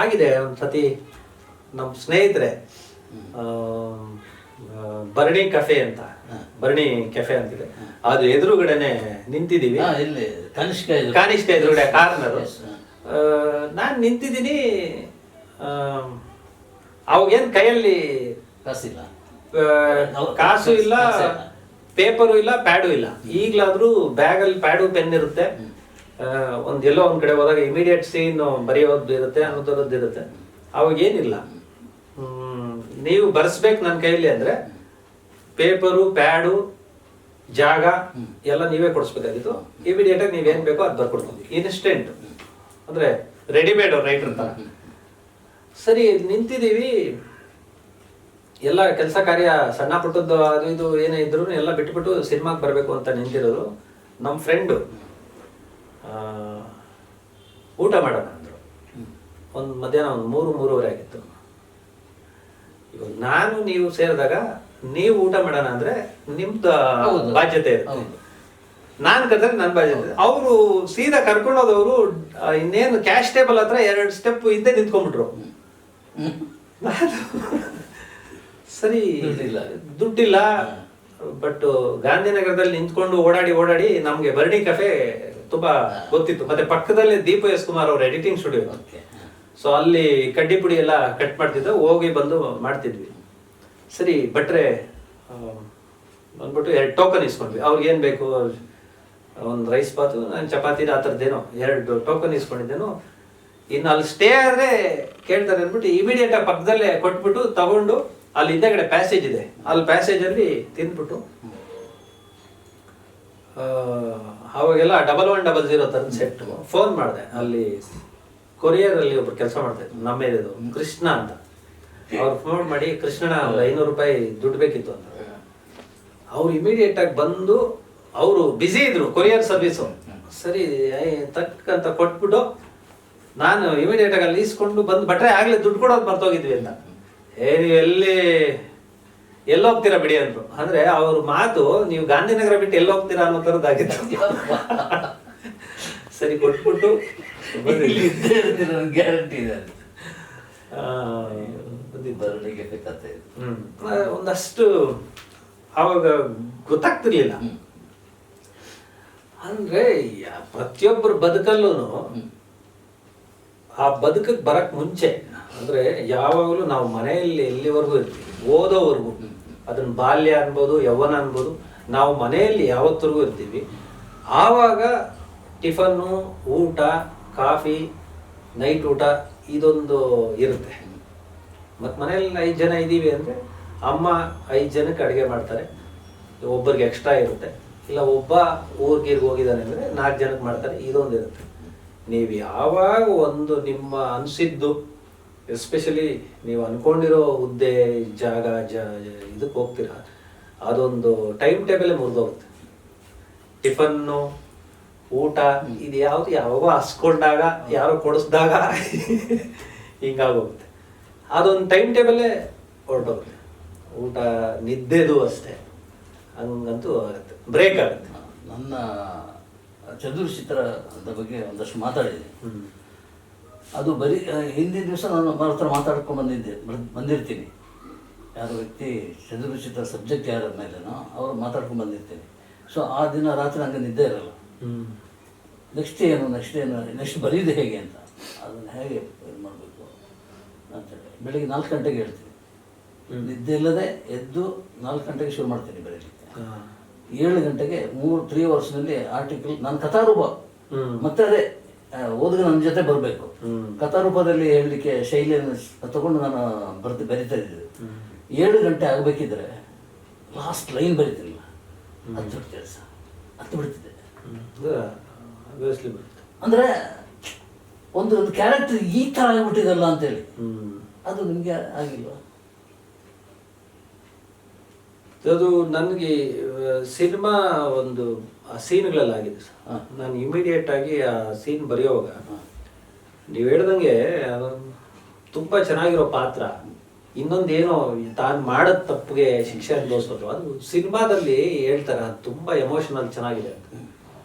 ಆಗಿದೆ ಒಂದು ಸತಿ ನಮ್ಮ ಸ್ನೇಹಿತರೆ ಭರಣಿ ಕೆಫೆ ಅಂತ, ಭರಣಿ ಕೆಫೆ ಅಂತಿದೆ, ಅದು ಎದುರುಗಡೆನೆ ನಿಂತಿದ್ದೀವಿ, ಇಲ್ಲಿ ಕಾನಿಷ್ಕ ಎದುರುಗಡೆ ಕಾರ್ನರು. ನಾನು ನಿಂತಿದ್ದೀನಿ, ಅವಾಗೇನು ಕೈಯಲ್ಲಿ ಕಾಸು ಇಲ್ಲ, ಪೇಪರು ಇಲ್ಲ, ಪ್ಯಾಡು ಇಲ್ಲ. ಈಗಲಾದ್ರೂ ಬ್ಯಾಗಲ್ಲಿ ಪ್ಯಾಡು ಪೆನ್ ಇರುತ್ತೆ, ಎಲ್ಲೋ ಒಂದ್ ಕಡೆ ಹೋದಾಗ ಇಮಿಡಿಯೇಟ್ ಸೀನ್ ಬರೆಯೋದು ಇರುತ್ತೆ, ಅನ್ನೋದರದ್ದು ಇರುತ್ತೆ. ಅವಾಗ ಏನಿಲ್ಲ, ನೀವು ಬರ್ಸ್ಬೇಕು ನನ್ನ ಕೈಯಲ್ಲಿ ಅಂದ್ರೆ ಪೇಪರು, ಪ್ಯಾಡು, ಜಾಗ ಎಲ್ಲ ನೀವೇ ಕೊಡಿಸ್ಬೇಕಾಗಿತ್ತು. ಇಮಿಡಿಯೇಟ್ ಆಗಿ ನೀವೇನ್ ಬೇಕೋ ಅದು ಬರ್ಕೊಡ್ತೀವಿ, ಇನ್ಸ್ಟೆಂಟ್ ಅಂದ್ರೆ ರೆಡಿಮೇಡ್ ರೈಟರ್ ತರ. ಸರಿ ನಿಂತಿದ್ದೀವಿ, ಎಲ್ಲ ಕೆಲಸ ಕಾರ್ಯ ಸಣ್ಣ ಪುಟ್ಟದ್ದು ಅದು ಇದು ಏನೇ ಇದ್ರು ಎಲ್ಲ ಬಿಟ್ಬಿಟ್ಟು ಸಿನಿಮಾಗೆ ಬರಬೇಕು ಅಂತ ನಿಂತಿರೋದು. ನಮ್ಮ ಫ್ರೆಂಡು ಊಟ ಮಾಡೋಣ ಅಂದರು. ಒಂದು ಮಧ್ಯಾಹ್ನ ಒಂದು 3-3:30 ಆಗಿತ್ತು. ಇವಾಗ ನಾನು ನೀವು ಸೇರಿದಾಗ ನೀವು ಊಟ ಮಾಡೋಣ ಅಂದ್ರೆ ನಿಮ್ದು ಬಾಧ್ಯತೆ ಇರುತ್ತೆ, ನಾನು ಕರೆದ್ರೆ ನನ್ನ ಬಾಧ್ಯತೆ. ಅವರು ಸೀದಾ ಕರ್ಕೊಂಡೋದವರು ಇನ್ನೇನು ಕ್ಯಾಶ್ ಟೇಬಲ್ ಹತ್ರ 2 ಸ್ಟೆಪ್ ಹಿಂದೆ ನಿಂತ್ಕೊಂಡ್ಬಿಟ್ರು. ನಾನು ಸರಿ ದುಡ್ಡಿಲ್ಲ, ಬಟ್ ಗಾಂಧಿನಗರದಲ್ಲಿ ನಿಂತ್ಕೊಂಡು ಓಡಾಡಿ ನಮ್ಗೆ ಭರಣಿ ಕೆಫೆ ತುಂಬಾ ಗೊತ್ತಿತ್ತು. ಮತ್ತೆ ಪಕ್ಕದಲ್ಲಿ ದೀಪ ಎಸ್ ಕುಮಾರ್ ಅವ್ರ ಎಡಿಟಿಂಗ್ ಸ್ಟುಡಿಯೋ, ಸೊ ಅಲ್ಲಿ ಕಡ್ಡಿ ಪುಡಿ ಎಲ್ಲ ಕಟ್ ಮಾಡ್ತಿದ್ದ, ಹೋಗಿ ಬಂದು ಮಾಡ್ತಿದ್ವಿ. ಸರಿ ಭಟ್ರೆ ಬಂದ್ಬಿಟ್ಟು 2 ಟೋಕನ್ ಇಸ್ಕೊಂಡ್ವಿ. ಅವ್ರಿಗೆ ಏನ್ ಬೇಕು, ಒಂದು ರೈಸ್ ಬಾತು, ನಾನು ಚಪಾತಿ, ಆ ಥರದ್ದೇನೋ 2 ಟೋಕನ್ ಇಸ್ಕೊಂಡಿದ್ದೇನೋ. ಇನ್ನು ಅಲ್ಲಿ ಸ್ಟೇ ಆದ್ರೆ ಕೇಳ್ತಾರೆ ಅಂದ್ಬಿಟ್ಟು ಇಮಿಡಿಯೇಟ್ ಆಗಿ ಪಕ್ಕದಲ್ಲೇ ಕೊಟ್ಬಿಟ್ಟು ತಗೊಂಡು, ಅಲ್ಲಿ ಹಿಂದೆಗಡೆ ಪ್ಯಾಸೇಜ್ ಇದೆ, ಅಲ್ಲಿ ಪ್ಯಾಸೇಜ್ ಅಲ್ಲಿ ತಿಂದ್ಬಿಟ್ಟು ಅವಾಗೆಲ್ಲ 1100 ತರದ ಸೆಟ್ ಫೋನ್ ಮಾಡಿದೆ. ಅಲ್ಲಿ ಕೊರಿಯರ್ ಅಲ್ಲಿ ಒಬ್ರು ಕೆಲಸ ಮಾಡ್ತಾ ಇದ್ರು, ನಮ್ಮ ಏರಿಯಾದು ಕೃಷ್ಣ ಅಂತ. ಅವ್ರು ಫೋನ್ ಮಾಡಿ, ಕೃಷ್ಣನ ₹500 ದುಡ್ಡು ಬೇಕಿತ್ತು ಅಂತ. ಅವ್ರು ಇಮಿಡಿಯೇಟ್ ಆಗಿ ಬಂದು, ಅವರು ಬ್ಯುಸಿ ಇದ್ರು, ಕೊರಿಯರ್ ಸರ್ವಿಸು. ಸರಿ ತಕ್ ಅಂತ ಕೊಟ್ಬಿಟ್ಟು ನಾನು ಇಮಿಡಿಯೇಟ್ ಆಗಿ ಅಲ್ಲಿ ಈಸ್ಕೊಂಡು ಬಂದು, ಭಟ್ರೆ ಆಗ್ಲೇ ದುಡ್ಡು ಕೊಡೋದು ಮರ್ತೋಗಿದ್ವಿ ಅಂತ. ನೀವು ಎಲ್ಲಿ ಹೋಗ್ತೀರಾ ಬಿಡಿ ಅಂದ್ರು. ಅಂದ್ರೆ ಅವ್ರ ಮಾತು, ನೀವು ಗಾಂಧಿನಗರ ಬಿಟ್ಟು ಎಲ್ಲಿ ಹೋಗ್ತೀರಾ ಅನ್ನೋ ತರದಾಗಿತ್ತು. ಸರಿ ಕೊಟ್ಬಿಟ್ಟು ಗ್ಯಾರಂಟಿ ಇದೆ. ಒಂದಷ್ಟು ಅವಾಗ ಗೊತ್ತಾಗ್ತಿರ್ಲಿಲ್ಲ. ಅಂದ್ರೆ ಪ್ರತಿಯೊಬ್ಬರ ಬದುಕಲ್ಲೂ ಆ ಬದುಕಕ್ಕೆ ಬರಕ್ ಮುಂಚೆ, ಅಂದ್ರೆ ಯಾವಾಗಲೂ ನಾವು ಮನೆಯಲ್ಲಿ ಎಲ್ಲಿವರೆಗೂ ಇರ್ತೀವಿ, ಓದೋವರೆಗೂ, ಅದನ್ನ ಬಾಲ್ಯ ಅನ್ಬೋದು, ಯೌವನ ಅನ್ಬೋದು, ನಾವು ಮನೆಯಲ್ಲಿ ಯಾವತ್ತರೆಗೂ ಇರ್ತೀವಿ. ಆವಾಗ ಟಿಫನ್ನು, ಊಟ, ಕಾಫಿ, ನೈಟ್ ಊಟ ಇದೊಂದು ಇರುತ್ತೆ. ಮತ್ತು ಮನೆಯಲ್ಲಿ 5 ಜನ ಇದ್ದೀವಿ ಅಂದರೆ ಅಮ್ಮ 5 ಜನಕ್ಕೆ ಅಡುಗೆ ಮಾಡ್ತಾರೆ, ಒಬ್ಬರಿಗೆ ಎಕ್ಸ್ಟ್ರಾ ಇರುತ್ತೆ. ಇಲ್ಲ ಒಬ್ಬ ಊರಿಗೆ ಹೋಗಿದ್ದಾನೆ ಅಂದರೆ 4 ಜನಕ್ಕೆ ಮಾಡ್ತಾರೆ, ಇದೊಂದು ಇರುತ್ತೆ. ನೀವು ಯಾವಾಗ ಒಂದು ನಿಮ್ಮ ಅನಿಸಿದ್ದು, ಎಸ್ಪೆಷಲಿ ನೀವು ಅನ್ಕೊಂಡಿರೋ ಹುದ್ದೆ, ಜಾಗ, ಇದಕ್ಕೆ ಹೋಗ್ತೀರಾ, ಅದೊಂದು ಟೈಮ್ ಟೇಬಲೇ ಮುರಿದೋಗುತ್ತೆ. ಟಿಫನ್ನು, ಊಟ, ಇದು ಯಾವುದು ಯಾವಾಗ ಹಸ್ಕೊಂಡಾಗ, ಯಾರೋ ಕೊಡಿಸ್ದಾಗ ಹಿಂಗಾಗೋಗುತ್ತೆ. ಅದೊಂದು ಟೈಮ್ ಟೇಬಲೇ ಹೊರಟೋಗುತ್ತೆ. ಊಟ, ನಿದ್ದೆದು ಅಷ್ಟೇ, ಹಂಗಂತೂ ಆಗುತ್ತೆ, ಬ್ರೇಕ್ ಆಗುತ್ತೆ. ನನ್ನ ಚದುರ್ಚಿತ್ರದ ಬಗ್ಗೆ ಒಂದಷ್ಟು ಮಾತಾಡಿದೆ. ಅದು ಬರೀ ಹಿಂದಿನ ದಿವಸ ನಾನು ಹತ್ರ ಮಾತಾಡ್ಕೊಂಡು ಬಂದಿರ್ತೀನಿ. ಯಾರೋ ವ್ಯಕ್ತಿ ಚದುರ್ಚಿತ್ರ ಸಬ್ಜೆಕ್ಟ್ ಯಾರ ಮೇಲೆನೋ ಅವ್ರು ಮಾತಾಡ್ಕೊಂಡು ಬಂದಿರ್ತೀನಿ. ಸೊ ಆ ದಿನ ರಾತ್ರಿ ನನಗೆ ನಿದ್ದೆ ಇರಲ್ಲ. ನೆಕ್ಸ್ಟ್ ಬರೀದು ಹೇಗೆ ಅಂತ, ಅದನ್ನು ಹೇಗೆ ಇದು ಮಾಡಬೇಕು ಅಂತೇಳಿ ಬೆಳಿಗ್ಗೆ 4 ಗಂಟೆಗೆ ಹೇಳ್ತೀನಿ. ನಿದ್ದೆ ಇಲ್ಲದೆ ಎದ್ದು 4 ಗಂಟೆಗೆ ಶುರು ಮಾಡ್ತೀನಿ ಬರೀಲಿಕ್ಕೆ. 7 ಗಂಟೆಗೆ 3 ಅವರ್ಸ್ನಲ್ಲಿ ಆರ್ಟಿಕಲ್, ನಾನು ಕಥಾರೂಪ, ಮತ್ತೆ ಅದೇ ಓದುಗ ನನ್ನ ಜೊತೆ ಬರಬೇಕು. ಕಥಾರೂಪದಲ್ಲಿ ಹೇಳಲಿಕ್ಕೆ ಶೈಲಿಯನ್ನು ತಗೊಂಡು ನಾನು ಬರಿತಾ ಇದ್ದೆ. 7 ಗಂಟೆ ಆಗಬೇಕಿದ್ರೆ ಲಾಸ್ಟ್ ಲೈನ್ ಬರಿತಿರಲಿಲ್ಲ, ಹತ್ತು ಬಿಡ್ತಿದ್ದೆ. ಅಂದರೆ ಒಂದು ಕ್ಯಾರೆಕ್ಟರ್ ಈ ಥರ ಆಗಿಬಿಟ್ಟಿದಲ್ಲ ಅಂತೇಳಿ. ಅದು ನಿಮಗೆ ಆಗಿಲ್ವಾ? ಅದು ನನಗೆ ಸಿನಿಮಾ ಒಂದು ಸೀನ್ಗಳಲ್ಲಾಗಿದೆ ಸರ್. ನಾನು ಇಮಿಡಿಯೇಟ್ ಆಗಿ ಆ ಸೀನ್ ಬರೆಯೋವಾಗ ನೀವು ಹೇಳ್ದಂಗೆ ತುಂಬ ಚೆನ್ನಾಗಿರೋ ಪಾತ್ರ, ಇನ್ನೊಂದೇನೋ ತಾನು ಮಾಡೋದ ತಪ್ಪಿಗೆ ಶಿಕ್ಷೆ ಅನುಭವಿಸೋದು, ಅದು ಸಿನಿಮಾದಲ್ಲಿ ಹೇಳ್ತಾರೆ, ಅದು ತುಂಬ ಎಮೋಷನಲ್ ಚೆನ್ನಾಗಿದೆ ಅಂತ.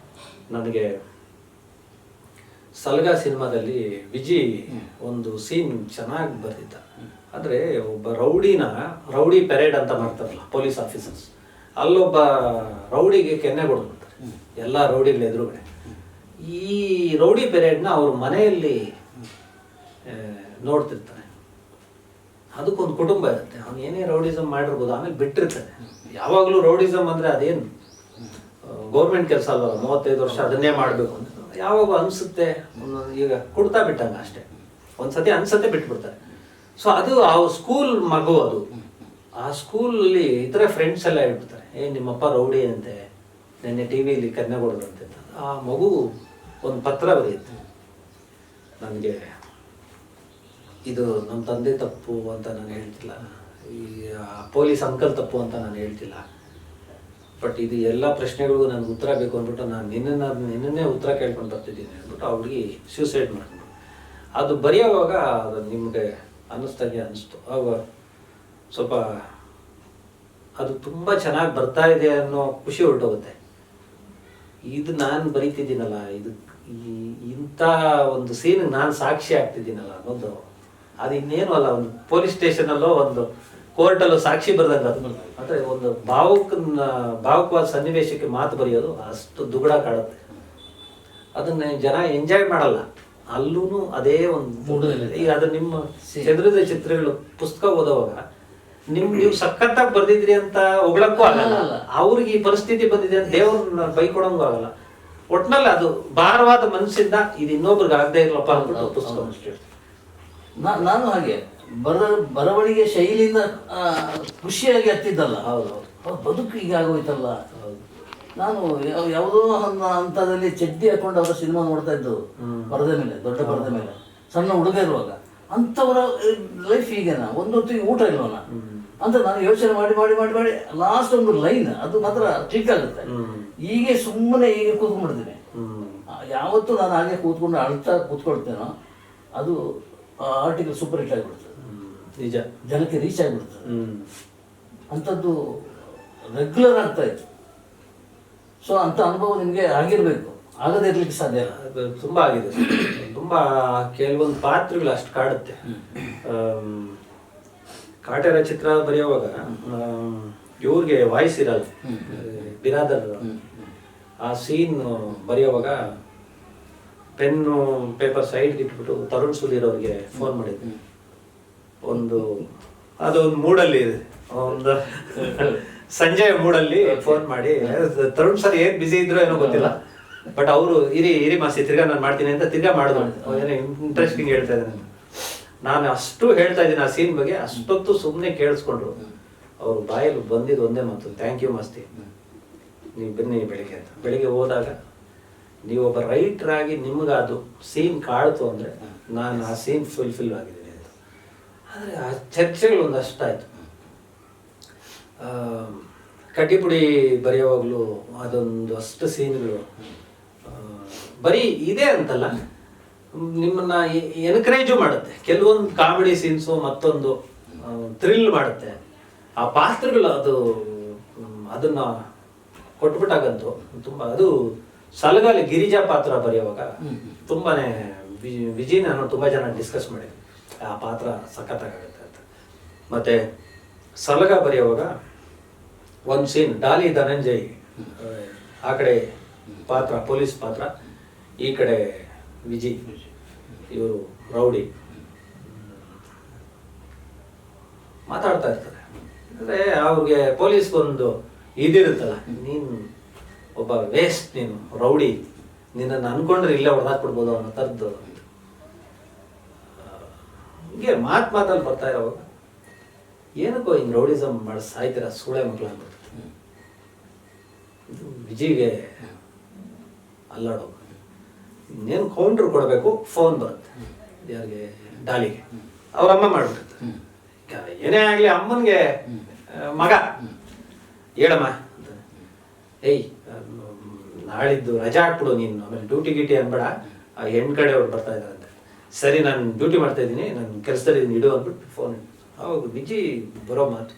ನನಗೆ ಸಲ್ಗಾ ಸಿನಿಮಾದಲ್ಲಿ ವಿಜಿ ಒಂದು ಸೀನ್ ಚೆನ್ನಾಗಿ ಬರ್ತಿದ್ದ. ಅಂದರೆ ಒಬ್ಬ ರೌಡಿ ಪೆರೇಡ್ ಅಂತ ಮಾಡ್ತಾರಲ್ಲ ಪೊಲೀಸ್ ಆಫೀಸರ್ಸ್, ಅಲ್ಲೊಬ್ಬ ರೌಡಿಗೆ ಕೆನ್ನೆ ಕೊಡ್ಬಿಡ್ತಾರೆ ಎಲ್ಲ ರೌಡಿಗಳ ಎದುರುಗಡೆ. ಈ ರೌಡಿ ಪೆರೇಡ್ನ ಅವ್ರ ಮನೆಯಲ್ಲಿ ನೋಡ್ತಿರ್ತಾನೆ. ಅದಕ್ಕೊಂದು ಕುಟುಂಬ ಇರುತ್ತೆ, ಅವ್ನು ಏನೇ ರೌಡಿಸಮ್ ಮಾಡಿರ್ಬೋದು, ಆಮೇಲೆ ಬಿಟ್ಟಿರ್ತಾನೆ. ಯಾವಾಗಲೂ ರೌಡಿಸಮ್ ಅಂದರೆ ಅದೇನು ಗೌರ್ಮೆಂಟ್ ಕೆಲಸ ಅಲ್ವಲ್ಲ, 35 ವರ್ಷ ಅದನ್ನೇ ಮಾಡಬೇಕು ಅಂತ ಯಾವಾಗ ಅನಿಸುತ್ತೆ. ಈಗ ಕುಡ್ತಾ ಬಿಟ್ಟಂಗ ಅಷ್ಟೇ, ಒಂದ್ಸತಿ ಅನ್ಸತ್ತೆ ಬಿಟ್ಬಿಡ್ತಾರೆ. ಸೊ ಅದು ಆ ಸ್ಕೂಲ್ ಮಗು, ಅದು ಆ ಸ್ಕೂಲಲ್ಲಿ ಇತರ ಫ್ರೆಂಡ್ಸ್ ಎಲ್ಲ ಹೇಳ್ಬಿಡ್ತಾರೆ, ನಿಮ್ಮಪ್ಪ ರೌಡಿ ಅಂತೆ, ನೆನ್ನೆ ಟಿ ವಿಲಿ ಕನ್ನೆ ಕೊಡೋದಂತೆ. ಆ ಮಗು ಒಂದು ಪತ್ರ ಬರೆಯುತ್ತೆ, ನನಗೆ ಇದು ನಮ್ಮ ತಂದೆ ತಪ್ಪು ಅಂತ ನಾನು ಹೇಳ್ತಿಲ್ಲ, ಈ ಪೊಲೀಸ್ ಅಂಕಲ್ ತಪ್ಪು ಅಂತ ನಾನು ಹೇಳ್ತಿಲ್ಲ, ಬಟ್ ಇದು ಎಲ್ಲ ಪ್ರಶ್ನೆಗಳಿಗೂ ನನಗೆ ಉತ್ತರ ಬೇಕು ಅಂದ್ಬಿಟ್ಟು ನಾನು ನಿನ್ನೇ ಉತ್ತರ ಕೇಳ್ಕೊಂಡು ಬರ್ತಿದ್ದೀನಿ ಅಂದ್ಬಿಟ್ಟು ಆ ಹುಡುಗಿ ಸೂಸೈಡ್ ಮಾಡ್ಕೊಂಡು. ಅದು ಬರೆಯೋವಾಗ ಅದು ನಿಮಗೆ ಅನ್ನಿಸ್ದಂಗೆ ಅನ್ನಿಸ್ತು. ಆವಾಗ ಸ್ವಲ್ಪ ಅದು ತುಂಬ ಚೆನ್ನಾಗಿ ಬರ್ತಾ ಇದೆ ಅನ್ನೋ ಖುಷಿ ಹೊರಟೋಗುತ್ತೆ. ಇದು ನಾನು ಬರೀತಿದ್ದೀನಲ್ಲ, ಇದು ಇಂಥ ಒಂದು ಸೀನ್ಗೆ ನಾನು ಸಾಕ್ಷಿ ಆಗ್ತಿದ್ದೀನಲ್ಲ ಅನ್ನೋದು, ಅದು ಇನ್ನೇನು ಅಲ್ಲ, ಒಂದು ಪೊಲೀಸ್ ಸ್ಟೇಷನಲ್ಲೋ ಒಂದು ಕೋರ್ಟಲ್ಲೋ ಸಾಕ್ಷಿ ಬರ್ದಂಗೆ. ಅದು ಅಂದರೆ ಒಂದು ಭಾವುಕವಾದ ಸನ್ನಿವೇಶಕ್ಕೆ ಮಾತು ಬರೆಯೋದು ಅಷ್ಟು ದುಗುಡ ಕಾಡುತ್ತೆ. ಅದನ್ನ ಜನ ಎಂಜಾಯ್ ಮಾಡಲ್ಲ. ಅಲ್ಲೂ ಅದೇ ಒಂದು ಈಗ ಅದು ನಿಮ್ಮ ಚಂದ್ರದ ಚಿತ್ರಗಳು ಪುಸ್ತಕ ಓದೋವಾಗ ನೀವು ಸಖತ್ತಾಗಿ ಬರ್ದಿದ್ರಿ ಅಂತ ಹೊಗಳಕ್ಕೂ ಆಗಲ್ಲ, ಅವ್ರಿಗೆ ಈ ಪರಿಸ್ಥಿತಿ ಬಂದಿದೆ ಅಂತ ದೇವ್ರನ್ನ ಬೈಕೊಡಂಗೂ ಆಗಲ್ಲ. ಒಟ್ನಲ್ಲಿ ಅದು ಭಾರವಾದ ಮನಸ್ಸಿಂದ ಇದು ಇನ್ನೊಬ್ರಿಗೆ ಆಗದೆ ಇರಲಪ್ಪ ಅಂದ್ಬಿಟ್ಟು ಪುಸ್ತಕ. ನಾನು ಹಾಗೆ ಬರವಣಿಗೆ ಶೈಲಿಯಿಂದ ಖುಷಿಯಾಗಿ ಹತ್ತಿದ್ದಲ್ಲ. ಹೌದು, ಬದುಕು ಈಗ ಆಗೋಯ್ತಲ್ಲ. ನಾನು ಯಾವುದೋ ಹಂತದಲ್ಲಿ ಚಡ್ಡಿ ಹಾಕೊಂಡು ಅವರ ಸಿನಿಮಾ ನೋಡ್ತಾ ಇದ್ದು ಪರದೆ ಮೇಲೆ, ದೊಡ್ಡ ಪರದೆ ಮೇಲೆ, ಸಣ್ಣ ಹುಡುಗ ಇರುವಾಗ. ಅಂಥವರ ಲೈಫ್ ಈಗೇನ, ಒಂದು ಹೊತ್ತಿಗೆ ಊಟ ಇಲ್ವನ ಅಂತ ನಾನು ಯೋಚನೆ ಮಾಡಿ ಮಾಡಿ ಮಾಡಿ ಮಾಡಿ ಲಾಸ್ಟ್ ಒಂದು ಲೈನ್ ಅದು ಮಾತ್ರ ಕ್ಲಿಕ್ ಆಗುತ್ತೆ. ಹೀಗೆ ಸುಮ್ಮನೆ ಹೀಗೆ ಕೂತ್ಕೊಂಡ್ಬಿಡ್ತೀನಿ. ಯಾವತ್ತೂ ನಾನು ಹಾಗೆ ಕೂತ್ಕೊಂಡು ಅಳ್ತಾ ಕೂತ್ಕೊಳ್ತೇನೋ ಅದು ಆರ್ಟಿಕಲ್ ಸೂಪರ್ ಹಿಟ್ ಆಗಿಬಿಡ್ತದೆ, ನಿಜ, ಜನಕ್ಕೆ ರೀಚ್ ಆಗಿಬಿಡ್ತದೆ. ಅಂಥದ್ದು ರೆಗ್ಯುಲರ್ ಆಗ್ತಾ ಇತ್ತು. ಸೊ ಅಂಥ ಅನುಭವ ನಿಮಗೆ ಆಗಿರಬೇಕು, ಆಗದೇ ಇರ್ಲಿಕ್ಕೆ ಸಾಧ್ಯ ಇಲ್ಲ. ಅದು ತುಂಬ ಆಗಿದೆ. ತುಂಬ ಕೆಲವೊಂದು ಪಾತ್ರಗಳು ಅಷ್ಟು ಕಾಡುತ್ತೆ. ಕಾಟೇರ ಚಿತ್ರ ಬರೆಯುವಾಗ ಇವ್ರಿಗೆ ವಾಯ್ಸ್ ಇರಲ್ಲ, ಬಿರಾದರ್. ಆ ಸೀನ್ ಬರೆಯುವಾಗ ಪೆನ್ನು ಪೇಪರ್ ಸೈಡ್ಗೆ ಇಟ್ಬಿಟ್ಟು ತರುಣ್ ಸುಧೀರ್ ಅವ್ರಿಗೆ ಫೋನ್ ಮಾಡಿದ್ದೆ. ಅದೊಂದು ಮೂಡಲ್ಲಿ ಇದೆ, ಒಂದು ಸಂಜೆ ಮೂಡಲ್ಲಿ ಫೋನ್ ಮಾಡಿ, ತರುಣ್ ಸರ್ ಏನ್ ಬಿಸಿ ಇದ್ರು ಏನೋ ಗೊತ್ತಿಲ್ಲ, ಬಟ್ ಅವರು ಇರಿ ಮಾಸಿ ತಿರ್ಗಾ ನಾನು ಮಾಡ್ತೀನಿ ಅಂತ ತಿರ್ಗಾ ಮಾಡಿದ್ರು. ಏನೋ ಇಂಟ್ರೆಸ್ಟಿಂಗ್ ಹೇಳ್ತಾ ಇದ್ದಾನೆ. ನಾನು ಅಷ್ಟು ಹೇಳ್ತಾ ಇದ್ದೀನಿ ಆ ಸೀನ್ ಬಗ್ಗೆ, ಅಷ್ಟೊತ್ತು ಸುಮ್ಮನೆ ಕೇಳಿಸ್ಕೊಂಡ್ರು. ಅವ್ರು ಬಾಯಲ್ಲಿ ಬಂದಿದ್ದು ಒಂದೇ ಮಾತು, ಥ್ಯಾಂಕ್ ಯು ಮಸ್ತಿ, ನೀವು ಬನ್ನಿ ಬೆಳಿಗ್ಗೆ ಅಂತ. ಬೆಳಿಗ್ಗೆ ಹೋದಾಗ ನೀವೊಬ್ಬ ರೈಟರ್ ಆಗಿ ನಿಮ್ಗೆ ಅದು ಸೀನ್ ಕಾಡ್ತು ಅಂದರೆ ನಾನು ಆ ಸೀನ್ ಫುಲ್ಫಿಲ್ ಆಗಿದ್ದೀನಿ ಅಂತ. ಆದರೆ ಆ ಚರ್ಚೆಗಳು ಒಂದಷ್ಟಾಯಿತು. ಕಡ್ಡಿಪುಡಿ ಬರೆಯೋವಾಗಲೂ ಅದೊಂದು ಅಷ್ಟು ಸೀನ್ಗಳು ಬರೀ ಇದೆ ಅಂತಲ್ಲ, ನಿಮ್ಮನ್ನ ಎನ್ಕರೇಜು ಮಾಡುತ್ತೆ. ಕೆಲವೊಂದು ಕಾಮಿಡಿ ಸೀನ್ಸು ಮತ್ತೊಂದು ಥ್ರಿಲ್ ಮಾಡುತ್ತೆ. ಆ ಪಾತ್ರಗಳು ಅದನ್ನ ಕೊಟ್ಬಿಟ್ಟಾಗಂತೂ ತುಂಬ. ಅದು ಸಲಗಾಲಿ ಗಿರಿಜಾ ಪಾತ್ರ ಬರೆಯುವಾಗ ತುಂಬಾನೇ ವಿಜಿ ನಾನು ತುಂಬ ಜನ ಡಿಸ್ಕಸ್ ಮಾಡಿದ್ವಿ, ಆ ಪಾತ್ರ ಸಖತ್ತಾಗುತ್ತೆ ಅಂತ. ಮತ್ತೆ ಸಲಗ ಬರೆಯುವಾಗ ಒಂದು ಸೀನ್, ಡಾಲಿ ಧನಂಜಯ್ ಆ ಕಡೆ ಪಾತ್ರ ಪೊಲೀಸ್ ಪಾತ್ರ, ಈ ಕಡೆ ವಿಜಿ ಇವರು ರೌಡಿ ಮಾತಾಡ್ತಾ ಇರ್ತಾರೆ. ಅಂದರೆ ಅವ್ರಿಗೆ ಪೊಲೀಸ್ಗೊಂದು ಇದಿರುತ್ತಲ್ಲ, ನೀನು ಒಬ್ಬ ವೇಸ್ಟ್, ನೀನು ರೌಡಿ, ನಿನ್ನನ್ನು ಅನ್ಕೊಂಡ್ರೆ ಇಲ್ಲೇ ಹೊಡೆದಾಕ್ಬಿಡ್ಬೋದು ಅನ್ನೋ ಥರದ್ದು. ಹೀಗೆ ಮಾತಲ್ಲಿ ಬರ್ತಾ ಇರೋವಾಗ ಏನಕ್ಕೋ ಹಿಂಗೆ ರೌಡಿಸಮ್ ಮಾಡಿ ಸಾಯ್ತೀರ ಸೂಳೆ ಮಕ್ಕಳು ಅಂದ್ಬಿಡ್ತಾರೆ. ಇದು ವಿಜಿಗೆ ಅಲ್ಲಾಡೋದು. ಇನ್ನೇನು ಕೌಂಟ್ರ್ ಕೊಡಬೇಕು, ಫೋನ್ ಬರುತ್ತೆ ಯಾರಿಗೆ, ಡಾಲಿಗೆ. ಅವ್ರಮ್ಮ ಮಾಡ್ಬಿಟ್ಟಿರ್ತಾರೆ. ಏನೇ ಆಗಲಿ ಅಮ್ಮನಿಗೆ ಮಗ ಹೇಳಮ್ಮ ಅಂತ, ಏಯ್ ನಾಳಿದ್ದು ರಜಾ ಹಾಕ್ಬಿಡು ನೀನು, ಆಮೇಲೆ ಡ್ಯೂಟಿ ಗೀಟಿ ಅನ್ಬೇಡ, ಆ ಹೆಣ್ಣು ಕಡೆಯವ್ರು ಬರ್ತಾ ಇದ್ದಾರೆ ಅಂತ. ಸರಿ ನಾನು ಡ್ಯೂಟಿ ಮಾಡ್ತಾ ಇದ್ದೀನಿ, ನಾನು ಕೆಲಸದಲ್ಲಿ ಇದನ್ನು ಇಡು ಅಂದ್ಬಿಟ್ಟು ಫೋನ್. ಅವಾಗ ವಿಜಿ ಬರೋ ಮಾತು,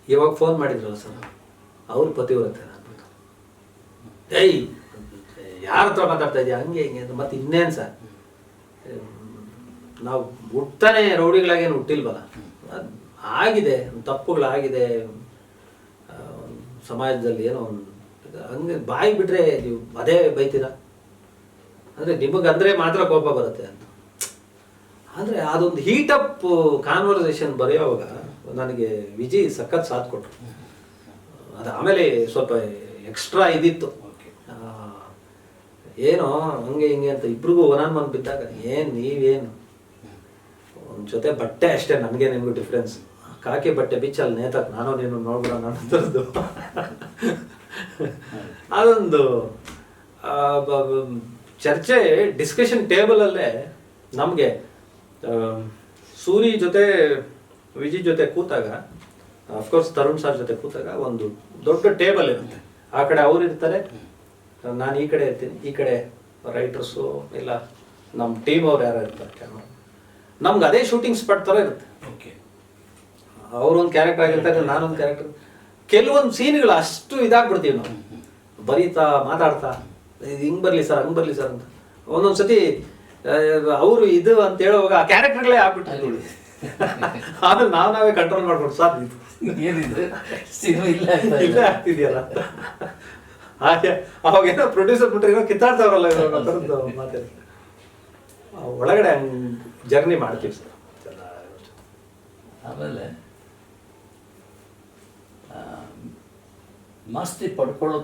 ಇವಾಗ ಫೋನ್ ಮಾಡಿದ್ರಲ್ಲ ಸರ್ ಅವ್ರ ಪತಿವ್ರತೆ ಅಂದ್ಬಿಟ್ಟು, ಏಯ್ ಯಾರ ಹತ್ರ ಮಾತಾಡ್ತಾ ಇದೆಯಾ ಹಂಗೆ ಹಿಂಗೆ ಅಂತ. ಮತ್ತೆ ಇನ್ನೇನು ಸರ್, ನಾವು ಹುಟ್ತಾನೆ ರೌಡಿಗಳಾಗೇನು ಹುಟ್ಟಿಲ್ವಲ್ಲ, ಅದ್ ಆಗಿದೆ ತಪ್ಪುಗಳಾಗಿದೆ ಸಮಾಜದಲ್ಲಿ, ಏನೋ ಒಂದು ಹಂಗೆ ಬಾಯಿ ಬಿಟ್ರೆ ನೀವು ಅದೇ ಬೈತೀರಾ ಅಂದರೆ ನಿಮಗಂದ್ರೆ ಮಾತ್ರ ಕೋಪ ಬರುತ್ತೆ ಅಂತ. ಆದರೆ ಅದೊಂದು ಹೀಟಪ್ ಕಾನ್ವರ್ಸೇಷನ್ ಬರೆಯೋವಾಗ ನನಗೆ ವಿಜಯ್ ಸಖತ್ ಸಾಥ್ ಕೊಟ್ಟರು. ಅದು ಆಮೇಲೆ ಸ್ವಲ್ಪ ಎಕ್ಸ್ಟ್ರಾ ಇದಿತ್ತು, ಏನೋ ಹಂಗೆ ಹಿಂಗೆ ಅಂತ ಇಬ್ರಿಗೂ ಒನ್ ಬಿದ್ದಾಗ ನೀವೇನು ಒಂದು ಜೊತೆ ಬಟ್ಟೆ ಅಷ್ಟೇ ನನಗೆ ನಿಮಗೂ ಡಿಫ್ರೆನ್ಸ್, ಕಾಕಿ ಬಟ್ಟೆ ಬಿಚ್ಚಲ್ಲಿ ನೇತಾಕ್ ನಾನು ನೀನು ನೋಡ್ಬಿಡೋಣ ಅನ್ನೋದು ಅದೊಂದು ಚರ್ಚೆ ಡಿಸ್ಕಷನ್ ಟೇಬಲಲ್ಲೇ ನಮಗೆ ಸೂರಿ ಜೊತೆ ವಿಜಯ್ ಜೊತೆ ಕೂತಾಗ, ಅಫ್ಕೋರ್ಸ್ ತರುಣ್ ಸರ್ ಜೊತೆ ಕೂತಾಗ ಒಂದು ದೊಡ್ಡ ಟೇಬಲ್ ಇರುತ್ತೆ. ಆ ಕಡೆ ಅವ್ರು ಇರ್ತಾರೆ, ನಾನು ಈ ಕಡೆ ಇರ್ತೀನಿ, ಈ ಕಡೆ ರೈಟರ್ಸು ಇಲ್ಲ ನಮ್ಮ ಟೀಮ್ ಅವ್ರು ಯಾರು ಇರ್ತಾರೆ. ನಮ್ಗೆ ಅದೇ ಶೂಟಿಂಗ್ ಸ್ಪಾಟ್ ಥರ ಇರುತ್ತೆ. ಓಕೆ, ಅವ್ರೊಂದು ಕ್ಯಾರೆಕ್ಟರ್ ಆಗಿರ್ತಾರೆ, ನಾನೊಂದು ಕ್ಯಾರೆಕ್ಟರ್. ಕೆಲವೊಂದು ಸೀನ್ಗಳು ಅಷ್ಟು ಇದಾಗ್ಬಿಡ್ತೀವಿ ನಾವು, ಬರೀತಾ ಮಾತಾಡ್ತಾ ಹಿಂಗೆ ಬರಲಿ ಸರ್ ಹಂಗೆ ಬರಲಿ ಸರ್ ಅಂತ. ಒಂದೊಂದು ಸತಿ ಅವರು ಇದು ಅಂತ ಹೇಳುವಾಗ ಆ ಕ್ಯಾರೆಕ್ಟರ್ಗಳೇ ಆಗ್ಬಿಟ್ಟಿದ್ದೀವಿ. ಆಮೇಲೆ ನಾವೇ ಕಂಟ್ರೋಲ್ ಮಾಡ್ಬೋದು, ಸರ್ ಏನಿದೆ ಇಲ್ಲೇ ಆಗ್ತಿದೆಯಲ್ಲ ಅಂತ. ಹಾಗೆ ಅವಾಗೇನೋ ಪ್ರೊಡ್ಯೂಸರ್ ಬಿಟ್ಟರೆ ಏನೋ ಕಿತ್ತಾಡ್ತಾವ್ರಲ್ಲ ಇವಾಗ ಥರದ್ದು ಮಾತಾಡಿ ಒಳಗಡೆ ಜರ್ನಿ ಮಾಡ್ತೀವಿ ಸರ್. ಆಮೇಲೆ ಮಾಸ್ತಿ ಪಡ್ಕೊಳ್ಳೋ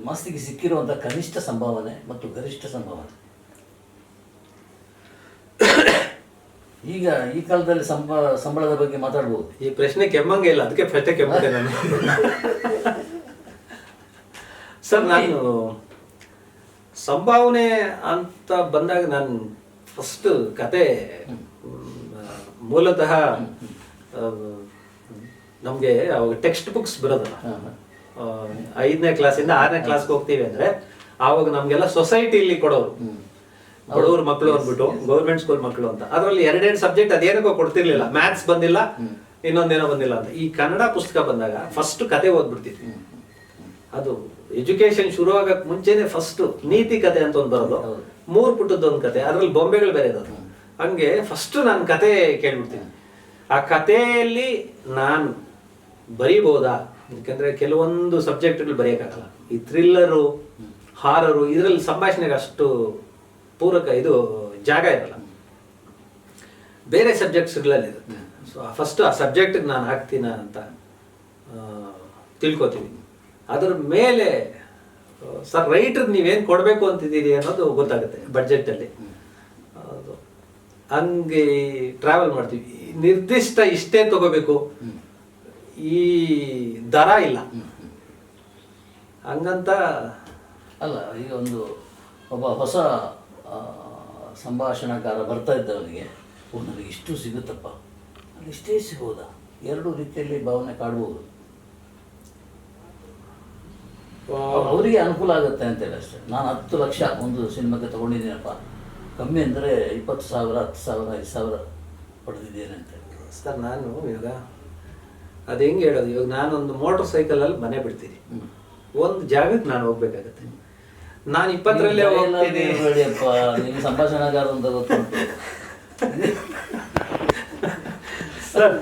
ಮಾಸ್ತಿಗೆ ಸಿಕ್ಕಿರುವಂಥ ಕನಿಷ್ಠ ಸಂಭಾವನೆ ಮತ್ತು ಗರಿಷ್ಠ ಸಂಭಾವನೆ ಈಗ ಈ ಕಾಲದಲ್ಲಿ ಸಂಬಳದ ಬಗ್ಗೆ ಮಾತಾಡ್ಬೋದು. ಈ ಪ್ರಶ್ನೆ ಕೆಮ್ಮಂಗೆ ಇಲ್ಲ, ಅದಕ್ಕೆ ಫಸ್ಟೇ ಕೆಮ್ಮಂಗೆ ನಾನು. ಸರ್ ನಾನು ಸಂಭಾವನೆ ಅಂತ ಬಂದಾಗ ನಾನು ಫಸ್ಟ್ ಕತೆ ಮೂಲತಃ ನಮಗೆ ಅವಾಗ ಟೆಕ್ಸ್ಟ್ ಬುಕ್ಸ್ ಬರೋದಲ್ಲ, 5ನೇ ಕ್ಲಾಸಿಂದ 6ನೇ ಕ್ಲಾಸ್ಗೆ ಹೋಗ್ತೀವಿ ಅಂದರೆ ಆವಾಗ ನಮಗೆಲ್ಲ ಸೊಸೈಟಿಲಿ ಕೊಡೋರು, ಬಡವ್ರ ಮಕ್ಕಳು ಅಂದ್ಬಿಟ್ಟು ಗೌರ್ಮೆಂಟ್ ಸ್ಕೂಲ್ ಮಕ್ಕಳು ಅಂತ. ಅದರಲ್ಲಿ 2 ಸಬ್ಜೆಕ್ಟ್ ಅದೇನಕ್ಕೋ ಕೊಡ್ತಿರ್ಲಿಲ್ಲ, ಮ್ಯಾಥ್ಸ್ ಬಂದಿಲ್ಲ ಇನ್ನೊಂದೇನೋ ಬಂದಿಲ್ಲ ಅಂತ. ಈ ಕನ್ನಡ ಪುಸ್ತಕ ಬಂದಾಗ ಫಸ್ಟ್ ಕತೆ ಓದ್ಬಿಡ್ತಿದ್ವಿ. ಅದು ಎಜುಕೇಶನ್ ಶುರು ಆಗಕ್ಕೆ ಮುಂಚೆನೆ ಫಸ್ಟ್ ನೀತಿ ಕತೆ ಅಂತ ಒಂದು ಬರೋದು, 3 ಪುಟದ ಒಂದು ಕತೆ, ಅದ್ರಲ್ಲಿ ಬೊಂಬೆಗಳು ಬೇರೆ ಇರೋದು. ಹಂಗೆ ಫಸ್ಟ್ ನಾನು ಕತೆ ಕೇಳ್ಬಿಡ್ತೀನಿ. ಆ ಕಥೆಯಲ್ಲಿ ನಾನು ಬರೀಬೋದಾ, ಯಾಕಂದ್ರೆ ಕೆಲವೊಂದು ಸಬ್ಜೆಕ್ಟ್ಗಳು ಬರೆಯೋಕ್ಕಾಗಲ್ಲ. ಈ ಥ್ರಿಲ್ಲರು ಹಾರರು ಇದರಲ್ಲಿ ಸಂಭಾಷಣೆಗೆ ಅಷ್ಟು ಪೂರಕ ಇದು ಜಾಗ ಇರಲ್ಲ, ಬೇರೆ ಸಬ್ಜೆಕ್ಟ್ಸ್ಗಳಲ್ಲಿ ಇರುತ್ತೆ. ಸೊ ಫಸ್ಟ್ ಆ ಸಬ್ಜೆಕ್ಟಿಗೆ ನಾನು ಹಾಕ್ತೀನ ಅಂತ ತಿಳ್ಕೊತೀವಿ. ಅದ್ರ ಮೇಲೆ ಸರ್ ರೈಟ್ರಿಗೆ ನೀವೇನು ಕೊಡಬೇಕು ಅಂತಿದ್ದೀರಿ ಅನ್ನೋದು ಗೊತ್ತಾಗುತ್ತೆ ಬಡ್ಜೆಟಲ್ಲಿ. ಹಂಗೆ ಟ್ರಾವೆಲ್ ಮಾಡ್ತೀವಿ. ನಿರ್ದಿಷ್ಟ ಇಷ್ಟೇ ತಗೋಬೇಕು ಈ ದರ ಇಲ್ಲ ಹಂಗಂತ ಅಲ್ಲ. ಈಗ ಒಬ್ಬ ಹೊಸ ಸಂಭಾಷಣೆಕಾರ ಬರ್ತಾ ಇದ್ದವನಿಗೆ ನನಗೆ ಇಷ್ಟು ಸಿಗುತ್ತಪ್ಪ, ಅಲ್ಲಿ ಇಷ್ಟೇ ಸಿಗೋದಾ, 2 ರೀತಿಯಲ್ಲಿ ಭಾವನೆ ಕಾಡ್ಬೋದು. ಅವರಿಗೆ ಅನುಕೂಲ ಆಗುತ್ತೆ ಅಂತೇಳಿ ಅಷ್ಟೇ. ನಾನು 10 ಲಕ್ಷ ಒಂದು ಸಿನಿಮಾಕ್ಕೆ ತೊಗೊಂಡಿದ್ದೀನಪ್ಪ, ಕಮ್ಮಿ ಅಂದರೆ 20,000 10,000 5,000 ಪಡೆದಿದ್ದೇನೆ ಅಂತ. ಸರ್ ನಾನು ಇವಾಗ ಅದು ಹೆಂಗೆ ಹೇಳೋದು, ಇವಾಗ ನಾನೊಂದು ಮೋಟರ್ ಸೈಕಲಲ್ಲಿ ಮನೆ ಬಿಡ್ತೀನಿ, ಒಂದು ಜಾಗಕ್ಕೆ ನಾನು ಹೋಗ್ಬೇಕಾಗತ್ತೆ. ನಾನು 20ರಲ್ಲೇ ಹೋಗ್ತೀನಿ. ನೋಡಿಯಪ್ಪ, ನೀವು ಸಂಭಾಷಣೆಗಾರ ಅಂತ ಗೊತ್ತುಂಟು ಸರ್.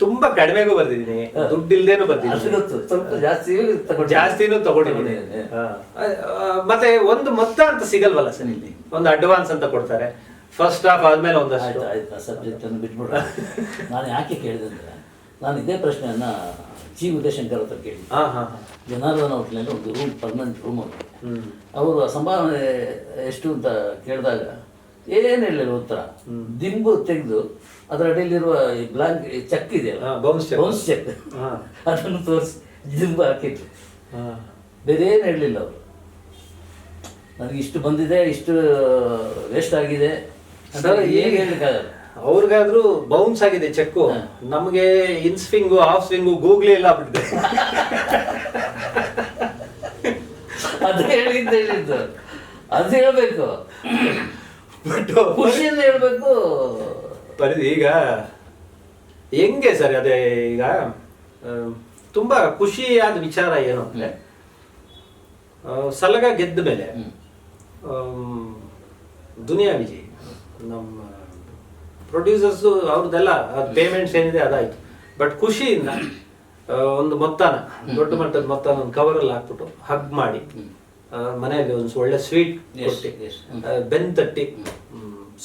ತುಂಬಾ ಕಡಿಮೆಗೂ ಬರ್ದಿದ್ದೀನಿ, ದುಡ್ಡು ಇಲ್ದೇನು ಬರ್ದಿದ್ದೀನಿ, ಸ್ವಲ್ಪ ಜಾಸ್ತಿನೂ ತಗೊಂಡಿದ್ದೀನಿ. ಮತ್ತೆ ಒಂದು ಮೊತ್ತ ಅಂತ ಸಿಗಲ್ವಲ್ಲ ಸರ್, ಇಲ್ಲಿ ಒಂದು ಅಡ್ವಾನ್ಸ್ ಅಂತ ಕೊಡ್ತಾರೆ, ಫಸ್ಟ್ ಹಾಫ್ ಆದ್ಮೇಲೆ ಒಂದಷ್ಟು. ಆಯ್ತು, ಆ ಸಬ್ಜೆಕ್ಟನ್ನು ಬಿಟ್ಬಿಡ್ರ. ನಾನು ಯಾಕೆ ಕೇಳಿದೆ ಅಂದರೆ, ನಾನು ಇದೇ ಪ್ರಶ್ನೆಯನ್ನು ಜಿ ಉದಯಶಂಕರ್ ಹತ್ರ ಕೇಳಿ. ಜನಾರ್ದನ ಹೋಟ್ಲಲ್ಲಿ ಒಂದು ರೂಮ್, ಪರ್ಮನೆಂಟ್ ರೂಮ್ ಅವ್ರಿಗೆ. ಅವರು ಸಂಭಾವನೆ ಎಷ್ಟು ಅಂತ ಕೇಳಿದಾಗ ಏನು ಹೇಳಿಲ್ಲ ಉತ್ತರ. ದಿಂಬು ತೆಗೆದು ಅದರ ಅಡಿಯಲ್ಲಿರುವ ಈ ಬ್ಲಾಂಕ್ ಚೆಕ್ ಇದೆಯಲ್ಲ, ಬೌನ್ಸ್ ಚೆಕ್, ಅದನ್ನು ತೋರಿಸಿ ದಿಂಬು ಹಾಕಿದ್ರು. ಬೇರೆ ಏನು ಹೇಳಲಿಲ್ಲ ಅವರು. ನನಗೆ ಇಷ್ಟು ಬಂದಿದೆ, ಇಷ್ಟು ವೇಸ್ಟ್ ಆಗಿದೆ ಸರ್, ಏನು ಹೇಳಲಿಕ್ಕಾಗಲ್ಲ. ಅವ್ರಿಗಾದ್ರೂ ಬೌನ್ಸ್ ಆಗಿದೆ ಚೆಕ್ಕು, ನಮಗೆ ಇನ್ ಸ್ವಿಂಗು ಆಫ್ ಸ್ವಿಂಗು ಗೂಗ್ಲಿ ಎಲ್ಲ ಆಗ್ಬಿಟ್ಟಿದೆ. ಅದು ಹೇಳಿದ್ದು ಅದು ಹೇಳ್ಬೇಕು, ಬಟ್ ಖುಷಿಯಿಂದ ಹೇಳ್ಬೇಕು. ಈಗ ಹೆಂಗೆ ಸರ್ ಅದೇ, ಈಗ ತುಂಬಾ ಖುಷಿಯಾದ ವಿಚಾರ ಏನು ಅಂದ್ರೆ ಸಲಗ ಗೆದ್ದ ಮೇಲೆ ದುನಿಯಾ ವಿಜಯ್ ನಮ್ಮ ಪ್ರೊಡ್ಯೂಸರ್ಸ್ ಅವ್ರದ್ದೆಲ್ಲ ಪೇಮೆಂಟ್ಸ್ ಏನಿದೆ ಅದಾಯ್ತು. ಬಟ್ ಖುಷಿಯಿಂದ ಒಂದು ಮೊತ್ತನ ದೊಡ್ಡ ಮಟ್ಟದ ಮೊತ್ತನ ಒಂದು ಕವರಲ್ಲಿ ಹಾಕ್ಬಿಟ್ಟು ಹಗ್ ಮಾಡಿ ಮನೆಯಲ್ಲಿ ಒಂದು ಒಳ್ಳೆ ಸ್ವೀಟ್ ಕೊಟ್ಟು ಬೆನ್ ತಟ್ಟಿ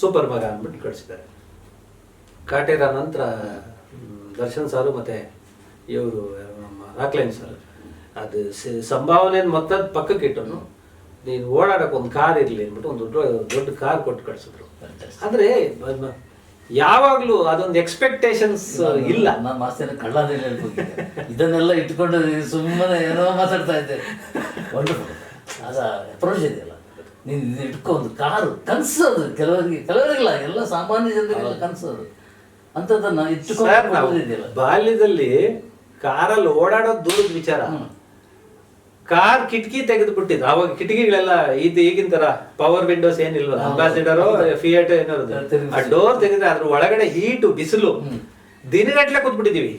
ಸೂಪರ್ ಮಗ ಅಂದ್ಬಿಟ್ಟು ಕಳಿಸಿದ್ದಾರೆ. ಕಾಟೇರ ನಂತರ ದರ್ಶನ್ ಸಾರು ಮತ್ತೆ ಇವರು ನಮ್ಮ ರಾಕ್ಲೈನ್ ಸರ್ ಅದು ಸಂಭಾವನೆ ಮೊತ್ತದ ಪಕ್ಕಕ್ಕೆ ಇಟ್ಟನು, ನೀನು ಓಡಾಡಕ್ಕೆ ಒಂದು ಕಾರ್ ಇರಲಿ ಅಂದ್ಬಿಟ್ಟು ಒಂದು ದೊಡ್ಡ ಕಾರ್ ಕೊಟ್ಟು ಕಳಿಸಿದ್ರು. ಅಂದ್ರೆ ಯಾವಾಗ್ಲೂ ಅದೊಂದು ಎಕ್ಸ್ಪೆಕ್ಟೇಷನ್ಸ್ ಇಲ್ಲ. ನಾನು ಮಾಸ್ತೇನೆ ಕಳ್ಳಾದೇನೆ ಹೇಳ್ಬೋದಿದೆ, ಇದನ್ನೆಲ್ಲ ಇಟ್ಕೊಂಡು ಸುಮ್ಮನೆ ಏನೋ ಮಾತಾಡ್ತಾ ಇದ್ದೆ. ವಂಡರ್ಫುಲ್ ಅದ ಅಪ್ರೋಚ್ ಇದೆಯಲ್ಲ, ನೀನು ಇದು ಇಟ್ಕೊ ಒಂದು ಕಾರು ಕನಸು ಅದು ಕೆಲವರಿಗಿಲ್ಲ, ಎಲ್ಲ ಸಾಮಾನ್ಯ ಜನರಿಗೆಲ್ಲ ಕನಸು ಅದು. ಅಂಥದ್ದನ್ನ ಇಟ್ಕೊಂಡು ಬಾಲ್ಯದಲ್ಲಿ ಕಾರಲ್ಲಿ ಓಡಾಡೋದು ದೂರದ ವಿಚಾರ. ಕಾರ್ ಕಿಟಕಿ ತೆಗೆದು ಬಿಟ್ಟಿದ್ದು ಅವಾಗ ಕಿಟಕಿಗಳೆಲ್ಲ ಈಗಿನ ತರ ಪವರ್ ವಿಂಡೋಸ್ ಏನಿಲ್ವಲ್ಲ, ಅಂಬಾಸಿಡರ್ ಫಿಯೇಟ್ ಏನಾದ್ರು ಆ ಡೋರ್ ತೆಗೆದ್ರೆ ಅದ್ರ ಒಳಗಡೆ ಹೀಟು ಬಿಸಿಲು ದಿನಗಟ್ಲೆ ಕೂತ್ಬಿಟ್ಟಿದೀವಿ.